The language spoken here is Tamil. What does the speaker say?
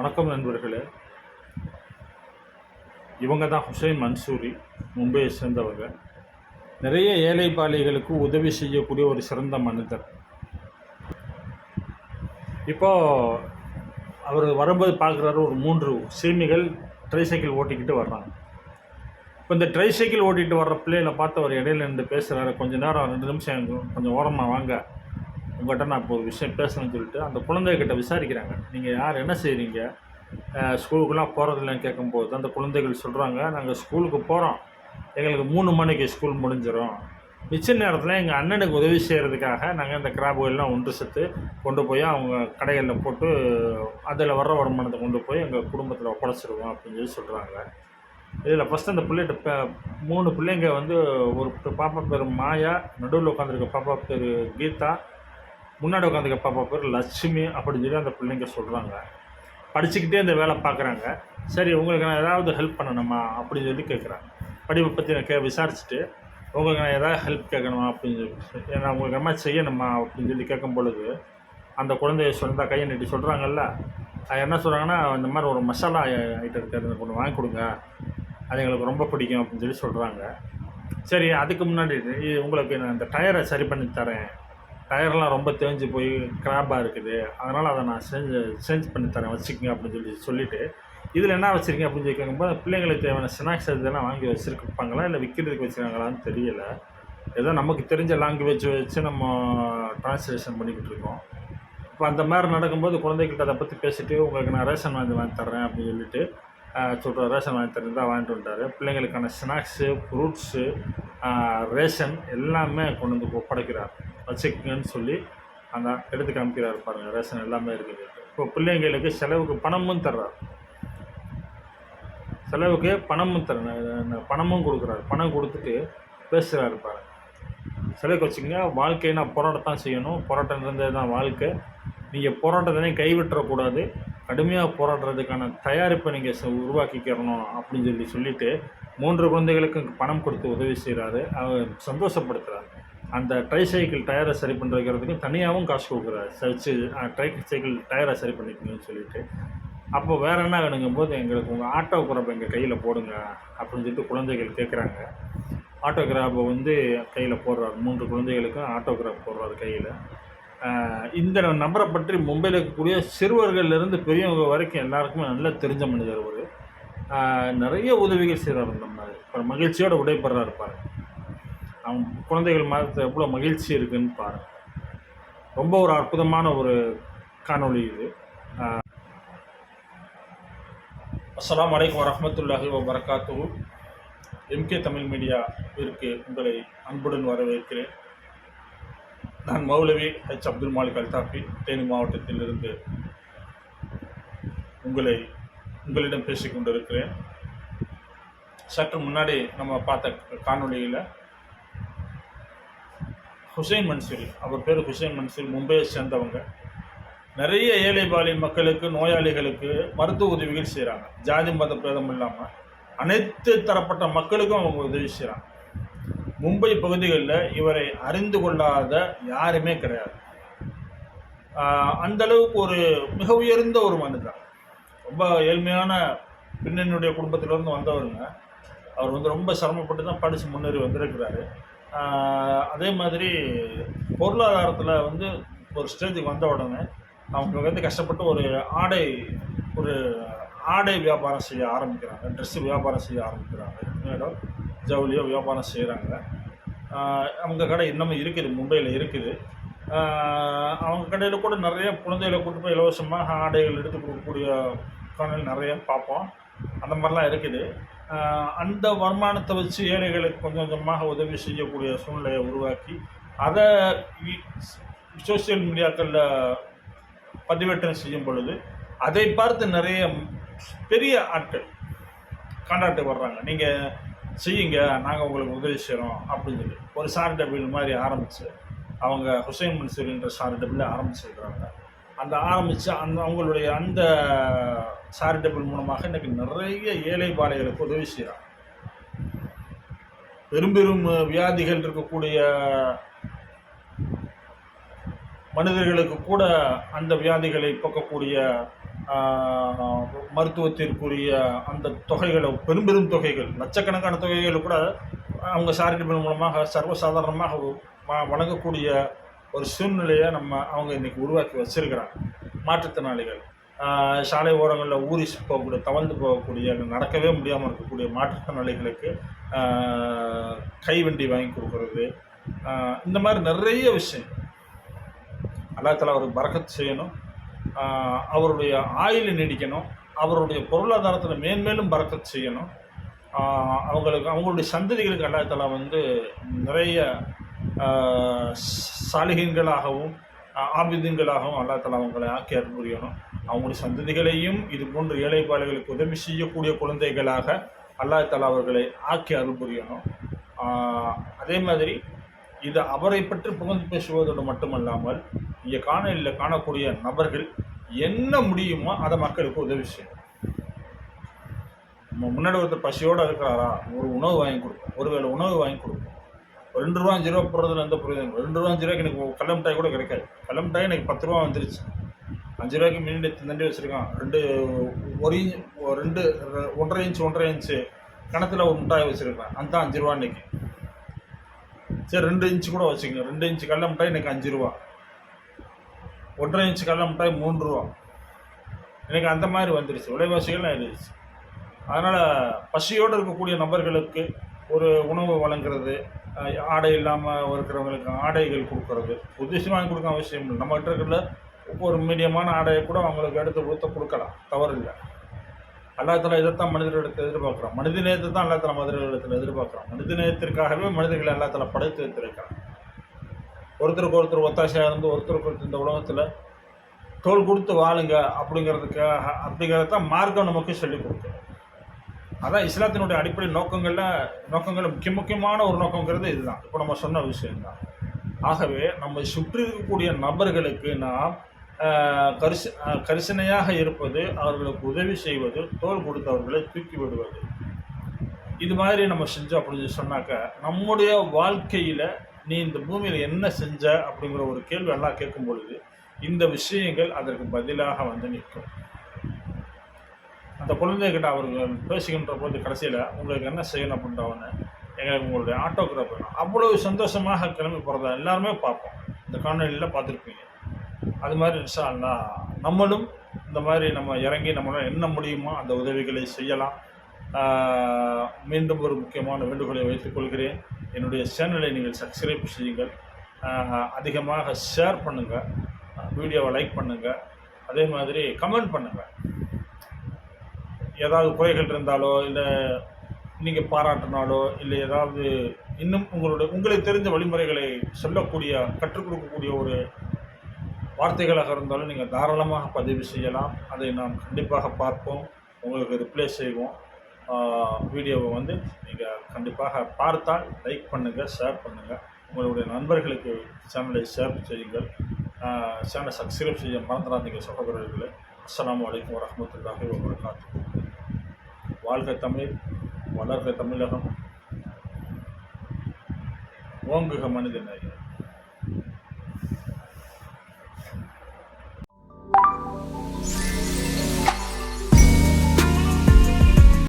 வணக்கம் நண்பர்களே. இவங்க தான் ஹுசைன் மன்சூரி, மும்பையை சேர்ந்தவங்க. நிறைய ஏழை பாலிகளுக்கு உதவி செய்யக்கூடிய ஒரு சிறந்த மனிதர். இப்போது அவர் வரும்போது பார்க்குறாரு, ஒரு 3 சிறுமிகள் ட்ரைசைக்கிள் ஓட்டிக்கிட்டு வர்றாங்க. இப்போ இந்த ட்ரைசைக்கிள் ஓட்டிகிட்டு வர்ற பிள்ளைகளை பார்த்து அவர் இடையில நின்று பேசுகிறாரு. கொஞ்சம் நேரம் 2 நிமிஷம் கொஞ்சம் ஓரமாக வாங்க, உங்கள்கிட்ட நான் இப்போ ஒரு விஷயம் பேசணும்னு சொல்லிட்டு அந்த குழந்தைகிட்ட விசாரிக்கிறாங்க. நீங்கள் யார், என்ன செய்கிறீங்க, ஸ்கூலுக்குலாம் போகிறதில்லன்னு கேட்கும்போது அந்த குழந்தைகள் சொல்கிறாங்க, நாங்கள் ஸ்கூலுக்கு போகிறோம், எங்களுக்கு 3 மணிக்கு ஸ்கூல் முடிஞ்சிடும். மிச்ச நேரத்தில் எங்கள் அண்ணனுக்கு உதவி செய்கிறதுக்காக நாங்கள் இந்த கிராபுகள்லாம் ஒன்று சேர்த்து கொண்டு போய் அவங்க கடைகளில் போட்டு அதில் வர்ற வருமானத்தை கொண்டு போய் எங்கள் குடும்பத்தில் ஒப்படைச்சிடுவோம் அப்படின்னு சொல்லி சொல்கிறாங்க. இதில் ஃபஸ்ட்டு அந்த பிள்ளைகிட்ட 3 பிள்ளைங்க வந்து, ஒரு பாப்பா பேர் மாயா, நடுவில் உட்காந்துருக்க பாப்பா பேர் கீதா, முன்னாடி உட்காந்துருக்க பாப்பா பேர் லட்சுமி அப்படின்னு சொல்லி அந்த பிள்ளைங்க சொல்கிறாங்க. படிச்சுக்கிட்டே இந்த வேலை பார்க்குறாங்க. சரி, உங்களுக்கு நான் ஏதாவது ஹெல்ப் பண்ணணுமா அப்படின்னு சொல்லி கேட்குறாங்க. படிப்பை பற்றி நான் விசாரிச்சுட்டு, உங்களுக்கு நான் ஏதாவது ஹெல்ப் கேட்கணுமா அப்படின்னு சொல்லி, ஏன்னா உங்களுக்கு என்ன செய்யணுமா அப்படின்னு சொல்லி கேட்கும் பொழுது அந்த குழந்தைய சொன்னதாக கையை நீட்டி சொல்கிறாங்கல்ல, அது என்ன சொல்கிறாங்கன்னா, இந்த மாதிரி ஒரு மசாலா ஐட்டம் இருக்குது, எனக்கு ஒன்று வாங்கி கொடுங்க, அது எங்களுக்கு ரொம்ப பிடிக்கும் அப்படின்னு சொல்லி சொல்கிறாங்க. சரி, அதுக்கு முன்னாடி உங்களுக்கு நான் இந்த டயரை சரி பண்ணி தரேன், டயர்லாம் ரொம்ப தேஞ்சு போய் கிராப்பாக இருக்குது, அதனால் அதை நான் சேஞ்ச் பண்ணி தரேன், வச்சுக்கோங்க அப்படின்னு சொல்லிவிட்டு, இதில் என்ன வச்சுருக்கீங்க அப்படின்னு சொல்லி கேட்கும்போது, பிள்ளைங்களுக்கு தேவையான ஸ்நாக்ஸ் இதெல்லாம் வாங்கி வச்சுருப்பாங்களா இல்லை விற்கிறதுக்கு வச்சுருக்காங்களான்னு தெரியலை. ஏதோ நமக்கு தெரிஞ்ச லாங்குவேஜ் வச்சு நம்ம ட்ரான்ஸ்லேஷன் பண்ணிக்கிட்டு இருக்கோம். இப்போ அந்த மாதிரி நடக்கும்போது குழந்தைகிட்ட அதை பற்றி பேசிவிட்டு, உங்களுக்கு நான் ரேஷன் வாங்கி தர்றேன் அப்படின்னு சொல்லிட்டு சொல்கிற, ரேஷன் வாங்கி தரேன் தான் வாங்கிட்டு வந்துட்டார். பிள்ளைங்களுக்கான ஸ்நாக்ஸு, ஃப்ரூட்ஸு, ரேஷன் எல்லாமே கொண்டு வந்து ஒப்படைக்கிறார், வச்சுக்கங்கன்னு சொல்லி அந்த எடுத்து காமிக்கிறார் பாருங்கள். ரேஷன் எல்லாமே இருக்குது. இப்போ பிள்ளைங்களுக்கு செலவுக்கு பணமும் தர்றார், செலவுக்கு பணமும் கொடுக்குறாரு. பணம் கொடுத்துட்டு பேசுகிறாரு பாருங்கள். செலவுக்கு வச்சுக்கோங்க, வாழ்க்கையை போராட்டத்தான் செய்யணும், போராட்டம் இருந்தது தான் வாழ்க்கை, நீங்கள் போராட்டத்தினையும் கைவிட்டுறக்கூடாது, கடுமையாக போராடுறதுக்கான தயாரிப்பை நீங்கள் உருவாக்கிக்கிறணும் அப்படின்னு சொல்லிட்டு 3 குழந்தைகளுக்கு பணம் கொடுத்து உதவி செய்கிறாரு. அவர் சந்தோஷப்படுத்துகிறார். அந்த ட்ரைசைக்கிள் டயரை சரி பண்ண வைக்கிறதுக்கு தனியாகவும் காசு கொடுக்குறாரு. ட்ரைசைக்கிள் டயரை சரி பண்ணிக்கணும்னு சொல்லிட்டு. அப்போ வேறு என்ன வேணுங்கும் போது, எங்களுக்கு உங்கள் ஆட்டோகிராஃப் எங்கள் கையில் போடுங்க அப்படின்னு சொல்லிட்டு குழந்தைகள் கேட்குறாங்க. ஆட்டோகிராஃபை வந்து கையில் போடுறாரு. 3 குழந்தைகளுக்கும் ஆட்டோகிராஃப் போடுறாரு கையில். இந்த நபரை பற்றி மும்பையில் இருக்கக்கூடிய சிறுவர்கள்லேருந்து பெரியவங்க வரைக்கும் எல்லாருக்குமே நல்லா தெரிஞ்ச மனிதர் அவர். நிறைய உதவிகள் செய்கிறார். இந்த மாதிரி இப்போ மகிழ்ச்சியோடு விடைபெறாரு பாருங்கள். அவங்க குழந்தைகள் மாதிரி எவ்வளோ மகிழ்ச்சி இருக்குதுன்னு பாருங்கள். ரொம்ப ஒரு அற்புதமான ஒரு காணொளி இது. அஸ்ஸலாமு அலைக்கும் வரஹ்மத்துல்லாஹி வபரகாத்துஹு. எம்கே தமிழ் மீடியாவிற்கு உங்களை அன்புடன் வரவேற்கிறேன். நான் மௌலவி ஹெச் அப்துல் மாலிக் அல்தாஃபி, தேனி மாவட்டத்திலிருந்து உங்களிடம் பேசிக் கொண்டிருக்கிறேன். சற்று முன்னாடி நம்ம பார்த்த காணொளியில் ஹுசைன் மன்சூரி, அவர் பேர் ஹுசைன் மன்சூரி, மும்பையை சேர்ந்தவங்க. நிறைய ஏழை பாலி மக்களுக்கு, நோயாளிகளுக்கு மருத்துவ உதவிகள் செய்கிறாங்க. ஜாதி மத பேதம் இல்லாமல் அனைத்து தரப்பட்ட மக்களுக்கும் அவங்க உதவி செய்கிறாங்க. மும்பை பகுதிகளில் இவரை அறிந்து கொள்ளாத யாருமே கிடையாது. அந்தளவுக்கு ஒரு மிக உயர்ந்த ஒரு மனிதன். ரொம்ப ஏழ்மையான பின்னணியுடைய குடும்பத்திலிருந்து வந்தவருங்க. அவர் வந்து ரொம்ப சிரமப்பட்டு தான் படித்து முன்னேறி வந்திருக்கிறாரு. அதே மாதிரி பொருளாதாரத்தில் வந்து ஒரு ஸ்டேஜுக்கு வந்த உடனே அவங்க வந்து கஷ்டப்பட்டு ஒரு ஆடை வியாபாரம் செய்ய ஆரம்பிக்கிறாங்க, ட்ரெஸ்ஸு வியாபாரம் செய்ய ஆரம்பிக்கிறாங்க, ஜவுளியோ வியாபாரம் செய்கிறாங்க. அவங்க கடை இன்னமும் இருக்குது, மும்பையில் இருக்குது. அவங்க கடையில் கூட நிறைய குழந்தைகளை கூட்டு போய் இலவசமாக ஆடைகள் எடுத்து கொடுக்கக்கூடிய காணொளி நிறைய பார்ப்போம். அந்த மாதிரிலாம் இருக்குது. அந்த வருமானத்தை வச்சு ஏழைகளுக்கு கொஞ்சம் கொஞ்சமாக உதவி செய்யக்கூடிய சூழ்நிலையை உருவாக்கி அதை சோசியல் மீடியாக்களில் பதிவேற்றம் செய்யும் பொழுது அதை பார்த்து நிறைய பெரிய ஆட்கள் கான்டாக்ட் வர்றாங்க. நீங்கள் செய்யுங்க, நாங்கள் உங்களுக்கு உதவி செய்கிறோம் அப்படின்னு சொல்லி ஒரு சாரிட்டபிள் மாதிரி ஆரம்பித்து, அவங்க ஹுசைன் மன்சூரின்ற சாரிட்டபிள் ஆரம்பிச்சிருக்கிறாங்க. அவங்களுடைய அந்த சாரிட்டபிள் மூலமாக இன்றைக்கி நிறைய ஏழை பாலைகளுக்கு உதவி செய்கிறாங்க. பெரும் வியாதிகள் இருக்கக்கூடிய மனிதர்களுக்கு கூட அந்த வியாதிகளை போக்கக்கூடிய மருத்துவத்திற்குரிய அந்த தொகைகளை பெரும் தொகைகள் லட்சக்கணக்கான தொகைகளை கூட அவங்க சாரிட்டபிள் மூலமாக சர்வசாதாரணமாக வழங்கக்கூடிய ஒரு சூழ்நிலையை அவங்க இன்றைக்கி உருவாக்கி வச்சிருக்கிறாங்க. மாற்றுத்திறனாளிகள் சாலை ஓரங்களில் ஊறி போகக்கூடிய தவழ்ந்து போகக்கூடிய நடக்கவே முடியாமல் இருக்கக்கூடிய மாற்றுத்திறனாளிகளுக்கு கைவண்டி வாங்கி கொடுக்குறது, இந்த மாதிரி நிறைய விஷயம் அல்லாஹ் தஆலா அவருக்கு பரக்கத் செய்யணும், அவருடைய ஆயுளை நீடிக்கணும், அவருடைய பொருளாதாரத்தில் மேன்மேலும் பரக்கத் செய்யணும், அவங்களுடைய சந்ததிகளுக்கு அல்லாஹ் தஆலா நிறைய சாலிஹீன்களாகவும் ஆபிதீன்களாகவும் அல்லாஹ் தஆலா அவங்களை ஆக்கி அருள் புரியணும். அவங்களுடைய சந்ததிகளையும் இது போன்ற ஏழைப்பாளைகளுக்கு உதவி செய்யக்கூடிய குழந்தைகளாக அல்லாஹ் தஆலா அவர்களை ஆக்கி அருள் புரியணும். அதே மாதிரி இது அவரை பற்றி புகழ்ந்து பேசுவதோடு மட்டுமல்லாமல் இங்கே காணொலியில் காணக்கூடிய நபர்கள் என்ன முடியுமோ அதை மக்களுக்கு உதவி செய்யணும். முன்னாடி ஒருத்தர் பசியோடு இருக்கிறாரா, ஒரு உணவு வாங்கி கொடுப்போம், ஒருவேளை உணவு வாங்கி கொடுப்போம். 2 ரூபா 5 ரூபா போடுறதுல எந்த பிரயோஜனம்? 2 ரூபா 5 ரூபாய்க்கு எனக்கு கடல மிட்டாய் கூட கிடைக்காது. கடல மிட்டாய் எனக்கு 10 ரூபா வந்துருச்சு. 5 ரூபாய்க்கு மீன் தண்டி வச்சுருக்கான், 1.5 இன்ச்சு கணத்தில் ஒரு மிட்டாய் வச்சுருக்கான், அந்த 5 ரூபா இன்றைக்கி. சரி 2 இன்ச்சு கூட வச்சுக்கோங்க, 2 இன்ச்சு கடல மிட்டாய் எனக்கு 5 ரூபா, 1.5 இன்ச்சு கடல மிட்டாய் 3 ரூபா. எனக்கு அந்த மாதிரி வந்துடுச்சு, விலைவாசிகள்லாம் ஆயிடுச்சு. அதனால் பசியோடு இருக்கக்கூடிய நபர்களுக்கு ஒரு உணவு வழங்குறது, ஆடை இல்லாமல் இருக்கிறவங்களுக்கு ஆடைகள் கொடுக்கறது, உத்தேசம் வாங்கி கொடுக்க அவசியம் இல்லை. நம்மகிட்ட இருக்கிற ஒரு மீடியமான ஆடையை கூட அவங்களுக்கு எடுத்து கொடுக்கலாம், தவறு இல்லை. அல்லாஹ் தஆலா இதைத்தான் மனிதர்களிடத்தில் எதிர்பார்க்குறான். மனிதநேயத்தை தான் அல்லாஹ் தஆலா மனிதர்களிடத்தில் எதிர்பார்க்குறான். மனிதநேயத்திற்காகவே மனிதர்களை அல்லாஹ் தஆலா படைத்து வைத்திருக்கிறான். ஒருத்தருக்கு ஒருத்தர் ஒத்தாசையாக இருந்து ஒருத்தருக்கு இந்த உலகத்தில் தோள் கொடுத்து வாழுங்க அப்படிங்கிறதான் மார்க்கம் நமக்கு சொல்லிக் கொடுக்குது. அதான் இஸ்லாத்தினுடைய அடிப்படை நோக்கங்களில் முக்கியமான ஒரு நோக்கங்கிறது இதுதான். இப்போ நம்ம சொன்ன விஷயம்தான். ஆகவே நம்ம சுற்றி இருக்கக்கூடிய நபர்களுக்கு நாம் கரிசனையாக இருப்பது, அவர்களுக்கு உதவி செய்வது, தோள் கொடுத்தவர்களை தூக்கி விடுவது, இது மாதிரி நம்ம செஞ்சோம் அப்படின்னு சொன்னாக்க நம்முடைய வாழ்க்கையில் நீ இந்த பூமியில் என்ன செஞ்ச அப்படிங்கிற ஒரு கேள்வி எல்லாம் கேட்கும் பொழுது இந்த விஷயங்கள் அதற்கு பதிலாக நிற்கும். அந்த குழந்தைகிட்ட அவர்கள் பேசுகின்ற போது கடைசியில் உங்களுக்கு என்ன செய்யணும் அப்படின்றவொன்னே எங்களுக்கு உங்களுடைய ஆட்டோகிராஃப் வேணும், அவ்வளவு சந்தோஷமாக கிளம்பி போகிறதா எல்லாருமே பார்ப்போம். இந்த காணொலியில் பார்த்துருப்பீங்க. அது மாதிரி இன்ஷா அல்லாஹ் நம்மளும் இந்த மாதிரி நம்ம இறங்கி நம்மளால் என்ன முடியுமோ அந்த உதவிகளை செய்யலாம். மீண்டும் ஒரு முக்கியமான வேண்டுகோளை வைத்துக் கொள்கிறேன். என்னுடைய சேனலை நீங்கள் சப்ஸ்கிரைப் செய்யுங்கள், அதிகமாக ஷேர் பண்ணுங்கள், வீடியோவை லைக் பண்ணுங்கள், அதே மாதிரி கமெண்ட் பண்ணுங்கள். ஏதாவது குறைகள் இருந்தாலோ இல்லை நீங்கள் பாராட்டினாலோ இல்லை ஏதாவது இன்னும் உங்களுக்கு தெரிஞ்ச வழிமுறைகளை சொல்லக்கூடிய கற்றுக் கொடுக்கக்கூடிய ஒரு வார்த்தைகளாக இருந்தாலும் நீங்கள் தாராளமாக பதிவு செய்யலாம். அதை நாம் கண்டிப்பாக பார்ப்போம், உங்களுக்கு ரிப்ளை செய்வோம். வீடியோவை நீங்கள் கண்டிப்பாக பார்த்தால் லைக் பண்ணுங்கள், ஷேர் பண்ணுங்கள், உங்களுடைய நண்பர்களுக்கு சேனலை ஷேர் செய்யுங்கள். சேனலை சப்ஸ்கிரைப் செய்ய மறந்துடாதீங்க சகோதரர்களே. அஸ்ஸலாமு அலைக்கும் வரஹ்மத்துல்லாஹி வபரகாத்துஹு. வாழ்க தமிழ், வளர்க தமிழகம், ஓங்குக மனிதநேயம்.